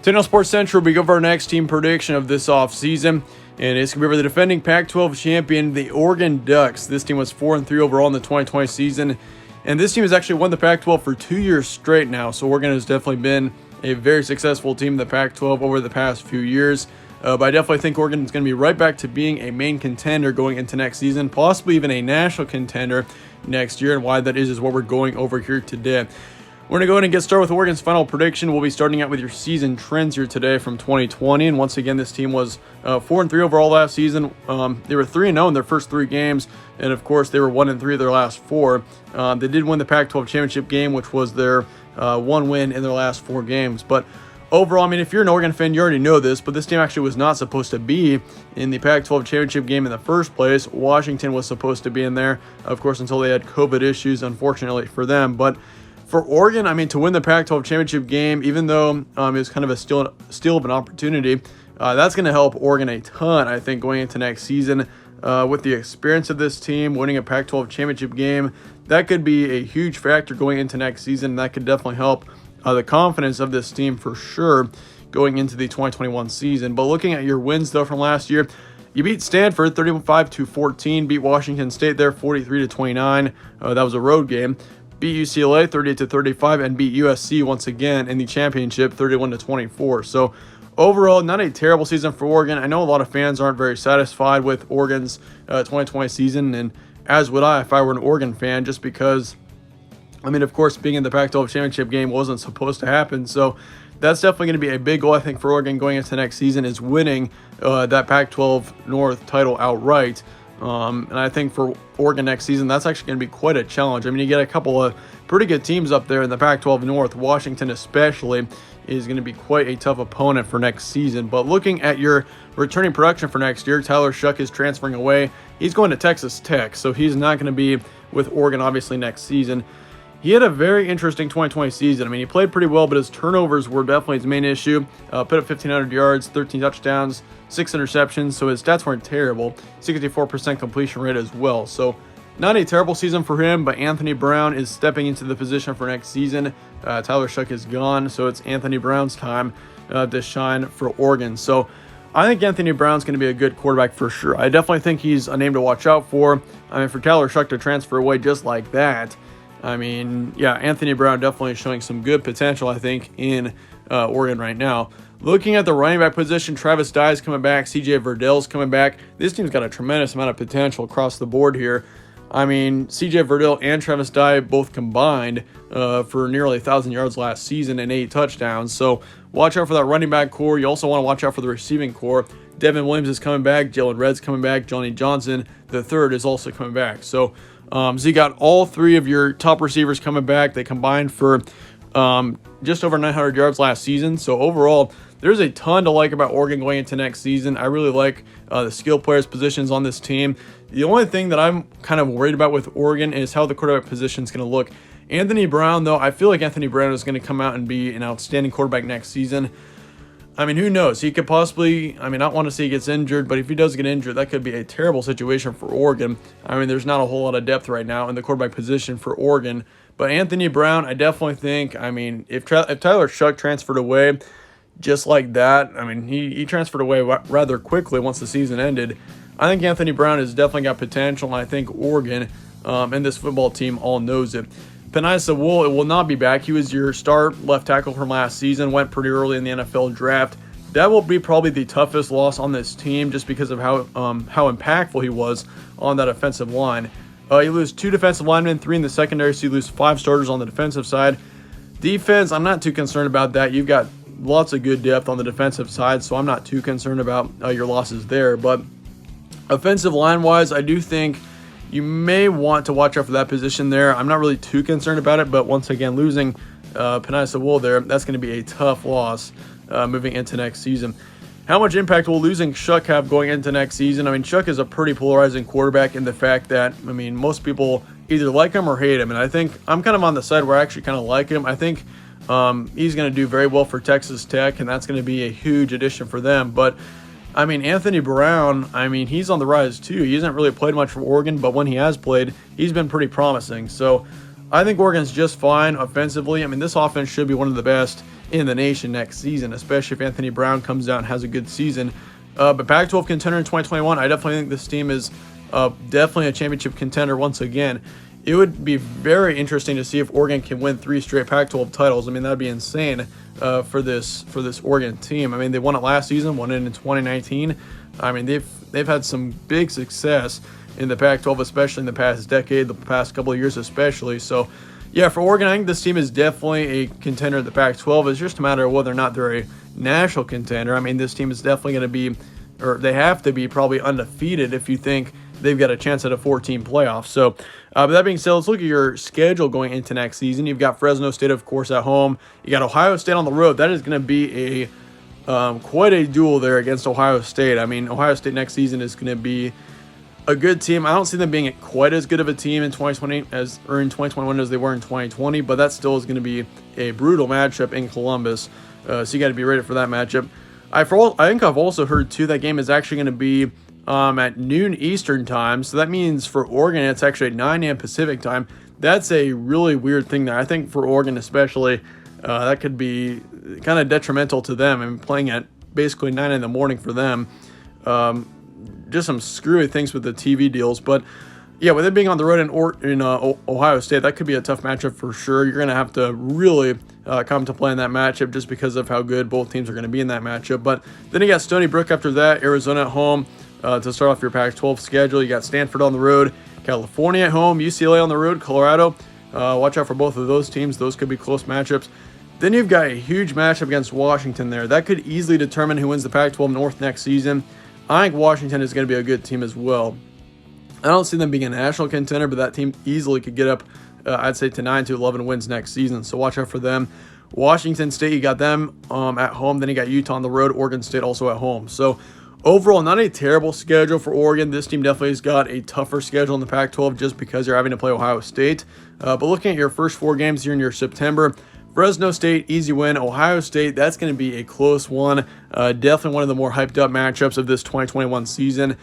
Today on Sports Central, we go over our next team prediction of this offseason, and it's going to be over the defending Pac-12 champion, the Oregon Ducks. This team was 4-3 overall in the 2020 season, and this team has actually won the Pac-12 for 2 years straight now, so Oregon has definitely been a very successful team in the Pac-12 over the past few years. But I definitely think Oregon is going to be right back to being a main contender going into next season, possibly even a national contender next year, and why that is what we're going over here today. We're going to go ahead and get started with Oregon's final prediction. We'll be starting out with your season trends here today from 2020. And once again, this team was 4-3 overall last season. They were 3-0 in their first 3 games. And of course, they were 1-3 of their last 4. They did win the Pac-12 championship game, which was their one win in their last 4 games. But overall, I mean, if you're an Oregon fan, you already know this, but this team actually was not supposed to be in the Pac-12 championship game in the first place. Washington was supposed to be in there, of course, until they had COVID issues, unfortunately for them. But for Oregon, I mean, to win the Pac-12 championship game, even though it was kind of a steal of an opportunity, that's going to help Oregon a ton, I think, going into next season. With the experience of this team, winning a Pac-12 championship game, that could be a huge factor going into next season. That could definitely help the confidence of this team for sure going into the 2021 season. But looking at your wins, though, from last year, you beat Stanford 35-14, beat Washington State there 43-29. That was a road game. Beat UCLA 38-35 and beat USC once again in the championship 31-24. So overall, not a terrible season for Oregon. I know a lot of fans aren't very satisfied with Oregon's 2020 season, and as would I if I were an Oregon fan, just because, I mean, of course, being in the Pac-12 championship game wasn't supposed to happen. So that's definitely going to be a big goal, I think, for Oregon going into next season, is winning that Pac-12 North title outright. And I think for Oregon next season, that's actually going to be quite a challenge. I mean, you get a couple of pretty good teams up there in the Pac-12 North. Washington especially is going to be quite a tough opponent for next season. But looking at your returning production for next year, Tyler Shough is transferring away. He's going to Texas Tech, so he's not going to be with Oregon, obviously, next season. He had a very interesting 2020 season. I mean, he played pretty well, but his turnovers were definitely his main issue. Put up 1,500 yards, 13 touchdowns, 6 interceptions, so his stats weren't terrible. 64% completion rate as well. So not a terrible season for him, but Anthony Brown is stepping into the position for next season. Tyler Shough is gone, so it's Anthony Brown's time to shine for Oregon. So I think Anthony Brown's going to be a good quarterback for sure. I definitely think he's a name to watch out for. I mean, for Tyler Shough to transfer away just like that, I mean, yeah, Anthony Brown definitely showing some good potential, I think, in Oregon right now. Looking at the running back position, Travis Dye is coming back. CJ Verdell's coming back. This team's got a tremendous amount of potential across the board here. I mean, CJ Verdell and Travis Dye both combined for nearly 1,000 yards last season and 8 touchdowns. So watch out for that running back core. You also want to watch out for the receiving core. Devin Williams is coming back. Jalen Redd's coming back. Johnny Johnson, the third, is also coming back. So you got all 3 of your top receivers coming back. They combined for just over 900 yards last season. So overall, there's a ton to like about Oregon going into next season. I really like the skill players' positions on this team. The only thing that I'm kind of worried about with Oregon is how the quarterback position is going to look. Anthony Brown, though, I feel like Anthony Brown is going to come out and be an outstanding quarterback next season. I mean, who knows? He could possibly, I mean, I don't want to say he gets injured, but if he does get injured, that could be a terrible situation for Oregon. I mean, there's not a whole lot of depth right now in the quarterback position for Oregon. But Anthony Brown, I definitely think, I mean, if Tyler Shough transferred away just like that, I mean, he transferred away rather quickly once the season ended. I think Anthony Brown has definitely got potential, and I think Oregon and this football team all knows it. Penei will not be back. He was your star left tackle from last season, went pretty early in the NFL draft. That will be probably the toughest loss on this team just because of how impactful he was on that offensive line. You lose 2 defensive linemen, 3 in the secondary, so you lose 5 starters on the defensive side. Defense, I'm not too concerned about that. You've got lots of good depth on the defensive side, so I'm not too concerned about your losses there. But offensive line-wise, I do think you may want to watch out for that position there. I'm not really too concerned about it, but once again, losing Penei there, that's going to be a tough loss moving into next season. How much impact will losing Shough have going into next season? I mean, Shough is a pretty polarizing quarterback in the fact that, I mean, most people either like him or hate him, and I think I'm kind of on the side where I actually kind of like him. I think he's going to do very well for Texas Tech, and that's going to be a huge addition for them. But I mean, Anthony Brown, I mean, he's on the rise too. He hasn't really played much for Oregon, but when he has played, he's been pretty promising. So I think Oregon's just fine offensively. I mean, this offense should be one of the best in the nation next season, especially if Anthony Brown comes out and has a good season. But Pac-12 contender in 2021, I definitely think this team is definitely a championship contender once again. It would be very interesting to see if Oregon can win 3 straight Pac-12 titles. I mean, that would be insane for this Oregon team. I mean, they won it last season, won it in 2019. I mean, they've had some big success in the Pac-12, especially in the past decade, the past couple of years especially. So, yeah, for Oregon, I think this team is definitely a contender at the Pac-12. It's just a matter of whether or not they're a national contender. I mean, this team is definitely going to be, or they have to be, probably undefeated if you think they've got a chance at a 14 playoff. So, but that being said, let's look at your schedule going into next season. You've got Fresno State, of course, at home. You got Ohio State on the road. That is going to be a quite a duel there against Ohio State. I mean, Ohio State next season is going to be a good team. I don't see them being quite as good of a team in 2020 in 2021 as they were in 2020, but that still is going to be a brutal matchup in Columbus. So you got to be ready for that matchup. I think I've also heard too that game is actually going to be at noon Eastern time. So that means for Oregon, it's actually at 9 a.m. Pacific time. That's a really weird thing there. I think for Oregon especially, that could be kind of detrimental to them. I mean, playing at basically 9 in the morning for them. Just some screwy things with the TV deals. But yeah, with it being on the road in Ohio State, that could be a tough matchup for sure. You're going to have to really come to play in that matchup just because of how good both teams are going to be in that matchup. But then you got Stony Brook after that, Arizona at home to start off your Pac-12 schedule. You got Stanford on the road, California at home, UCLA on the road, Colorado. Watch out for both of those teams. Those could be close matchups. Then you've got a huge matchup against Washington there. That could easily determine who wins the Pac-12 North next season. I think Washington is going to be a good team as well. I don't see them being a national contender, but that team easily could get up, I'd say, to 9 to 11 wins next season. So watch out for them. Washington State, you got them at home. Then you got Utah on the road. Oregon State also at home. So overall, not a terrible schedule for Oregon. This team definitely has got a tougher schedule in the Pac-12 just because you're having to play Ohio State. But looking at your first 4 games here in your September, Fresno State, easy win. Ohio State, that's going to be a close one. Definitely one of the more hyped up matchups of this 2021 season.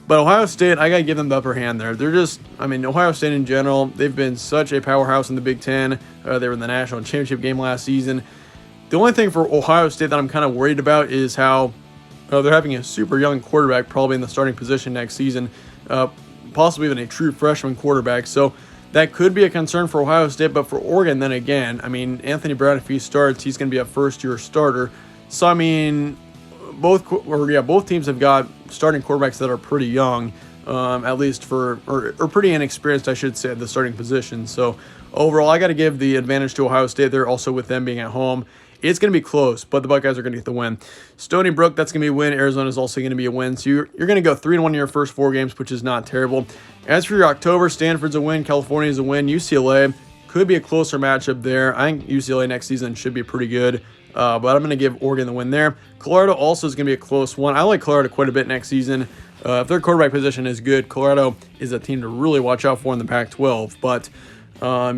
But Ohio State, I got to give them the upper hand there. They're just, I mean, Ohio State in general, they've been such a powerhouse in the Big Ten. They were in the national championship game last season. The only thing for Ohio State that I'm kind of worried about is how they're having a super young quarterback probably in the starting position next season, possibly even a true freshman quarterback. So that could be a concern for Ohio State, but for Oregon, then again, I mean, Anthony Brown, if he starts, he's going to be a first-year starter. So, I mean, both teams have got starting quarterbacks that are pretty young, at least or pretty inexperienced, I should say, at the starting position. So, overall, I got to give the advantage to Ohio State there, also with them being at home. It's going to be close, but the Buckeyes are going to get the win. Stony Brook, that's going to be a win. Arizona is also going to be a win. So you're going to go 3-1 in your first 4 games, which is not terrible. As for your October, Stanford's a win. California is a win. UCLA could be a closer matchup there. I think UCLA next season should be pretty good, but I'm going to give Oregon the win there. Colorado also is going to be a close one. I like Colorado quite a bit next season. If their quarterback position is good, Colorado is a team to really watch out for in the Pac-12. But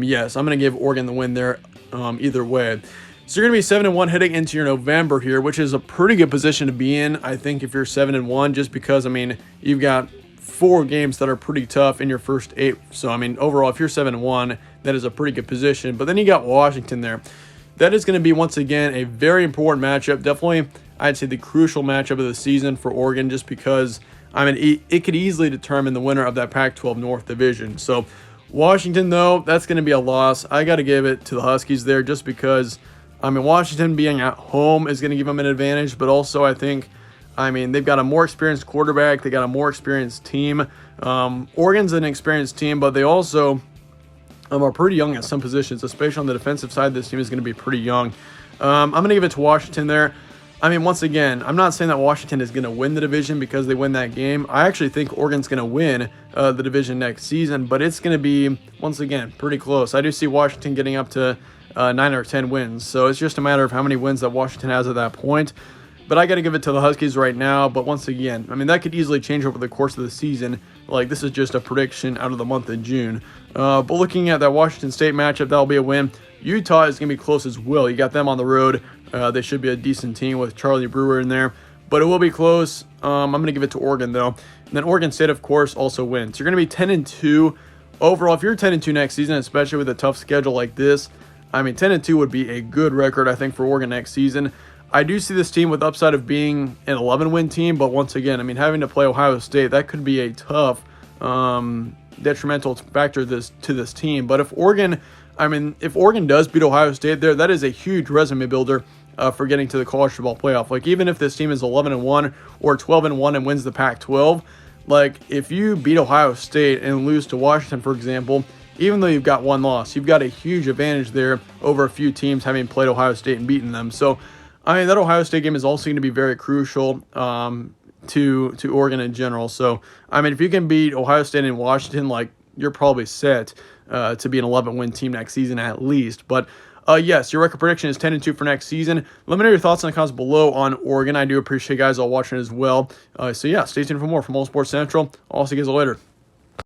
yes, I'm going to give Oregon the win there either way. So you're going to be 7-1 heading into your November here, which is a pretty good position to be in, I think, if you're 7-1, just because, I mean, you've got 4 games that are pretty tough in your first 8. So, I mean, overall, if you're 7-1, that is a pretty good position. But then you got Washington there. That is going to be, once again, a very important matchup. Definitely, I'd say the crucial matchup of the season for Oregon, just because, I mean, it could easily determine the winner of that Pac-12 North division. So, Washington, though, that's going to be a loss. I got to give it to the Huskies there, just because, I mean, Washington being at home is going to give them an advantage, but also I think, I mean, they've got a more experienced quarterback. They got a more experienced team. Oregon's an experienced team, but they also are pretty young at some positions, especially on the defensive side. This team is going to be pretty young. I'm going to give it to Washington there. I mean, once again, I'm not saying that Washington is going to win the division because they win that game. I actually think Oregon's going to win the division next season, but it's going to be, once again, pretty close. I do see Washington getting up to 9 or 10 wins. So it's just a matter of how many wins that Washington has at that point. But I got to give it to the Huskies right now. But once again, I mean, that could easily change over the course of the season. Like, this is just a prediction out of the month of June. But looking at that Washington State matchup, that'll be a win. Utah is going to be close as well. You got them on the road. They should be a decent team with Charlie Brewer in there. But it will be close. I'm going to give it to Oregon, though. And then Oregon State, of course, also wins. So you're going to be 10-2. Overall, if you're 10-2 next season, especially with a tough schedule like this, I mean, 10-2 would be a good record, I think, for Oregon next season. I do see this team with upside of being an 11-win team, but once again, I mean, having to play Ohio State, that could be a tough, detrimental factor to this team. But if Oregon does beat Ohio State there, that is a huge resume builder for getting to the college football playoff. Like, even if this team is 11-1 or 12-1 and wins the Pac-12, like, if you beat Ohio State and lose to Washington, for example, even though you've got one loss, you've got a huge advantage there over a few teams having played Ohio State and beaten them. So, I mean, that Ohio State game is also going to be very crucial to Oregon in general. So, I mean, if you can beat Ohio State and Washington, like, you're probably set to be an 11-win team next season at least. But yes, your record prediction is 10-2 for next season. Let me know your thoughts in the comments below on Oregon. I do appreciate you guys all watching as well. So yeah, stay tuned for more from All Sports Central. I'll see you guys later.